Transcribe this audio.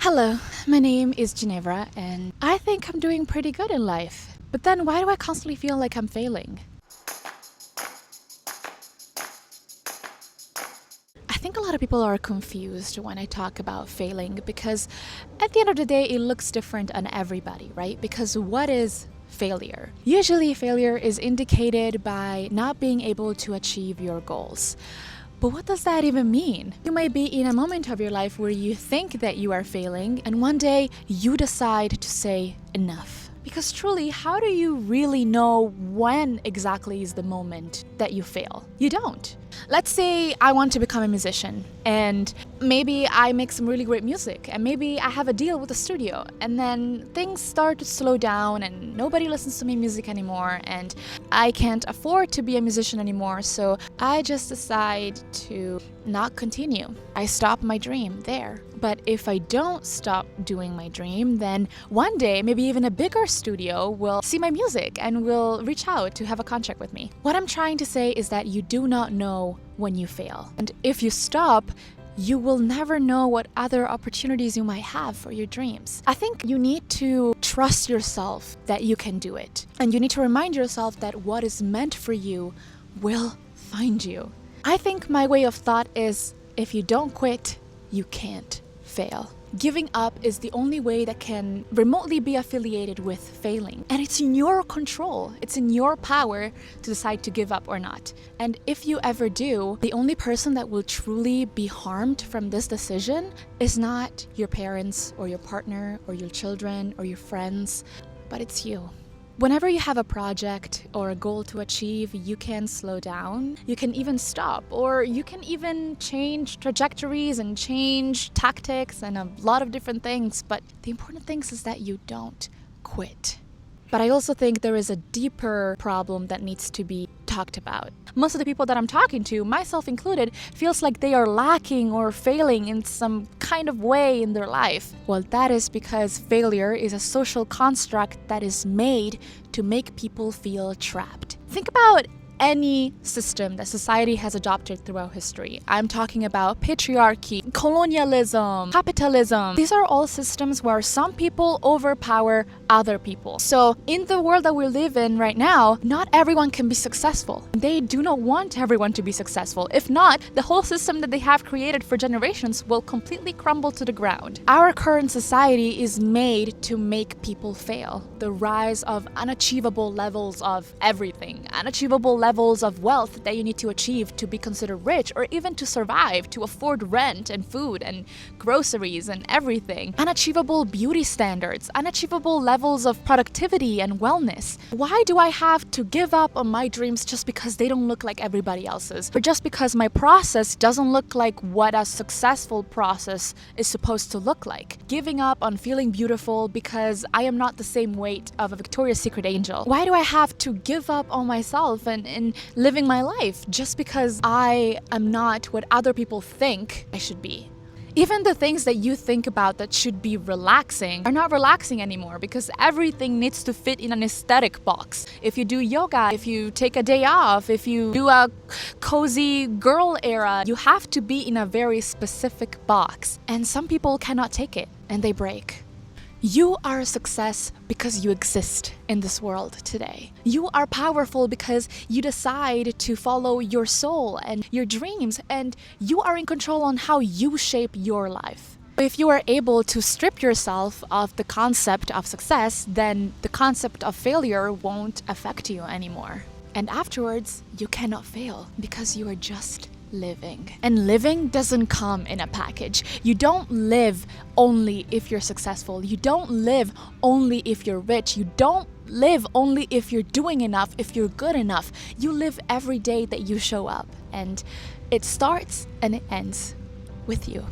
Hello, my name is Ginevra and I think I'm doing pretty good in life. But then why do I constantly feel like I'm failing? I think a lot of people are confused when I talk about failing because at the end of the day it looks different on everybody, right? Because what is failure? Usually failure is indicated by not being able to achieve your goals. But what does that even mean? You may be in a moment of your life where you think that you are failing, and one day you decide to say enough. Because truly, how do you really know when exactly is the moment that you fail? You don't. Let's say I want to become a musician and maybe I make some really great music and maybe I have a deal with the studio and then things start to slow down and nobody listens to my music anymore and I can't afford to be a musician anymore, so I just decide to not continue. I stop my dream there. But if I don't stop doing my dream, then one day maybe even a bigger studio will see my music and will reach out to have a contract with me. What I'm trying to say is that you do not know when you fail. And if you stop, you will never know what other opportunities you might have for your dreams. I think you need to trust yourself that you can do it. And you need to remind yourself that what is meant for you will find you. I think my way of thought is if you don't quit, you can't fail. Giving up is the only way that can remotely be affiliated with failing. And it's in your control. It's in your power to decide to give up or not. And if you ever do, the only person that will truly be harmed from this decision is not your parents or your partner or your children or your friends, but it's you. Whenever you have a project or a goal to achieve, you can slow down, you can even stop, or you can even change trajectories and change tactics and a lot of different things. But the important thing is that you don't quit. But I also think there is a deeper problem that needs to be talked about. Most of the people that I'm talking to, myself included, feels like they are lacking or failing in some kind of way in their life. Well, that is because failure is a social construct that is made to make people feel trapped. Think about any system that society has adopted throughout history. I'm talking about patriarchy, colonialism, capitalism. These are all systems where some people overpower other people. So in the world that we live in right now, not everyone can be successful. They do not want everyone to be successful. If not, the whole system that they have created for generations will completely crumble to the ground. Our current society is made to make people fail. The rise of unachievable levels of everything, unachievable levels of wealth that you need to achieve to be considered rich or even to survive, to afford rent and food and groceries and everything. Unachievable beauty standards, unachievable levels of productivity and wellness. Why do I have to give up on my dreams just because they don't look like everybody else's? Or just because my process doesn't look like what a successful process is supposed to look like? Giving up on feeling beautiful because I am not the same weight of a Victoria's Secret angel. Why do I have to give up on myself and living my life just because I am not what other people think I should be? Even the things that you think about that should be relaxing are not relaxing anymore because everything needs to fit in an aesthetic box. If you do yoga, if you take a day off, if you do a cozy girl era, you have to be in a very specific box. And some people cannot take it and they break. You are a success because you exist in this world today. You are powerful because you decide to follow your soul and your dreams, and you are in control on how you shape your life. If you are able to strip yourself of the concept of success, then the concept of failure won't affect you anymore. And afterwards, you cannot fail because you are just living. And living doesn't come in a package. You don't live only if you're successful. You don't live only if you're rich. You don't live only if you're doing enough, if you're good enough. You live every day that you show up. And it starts and it ends with you.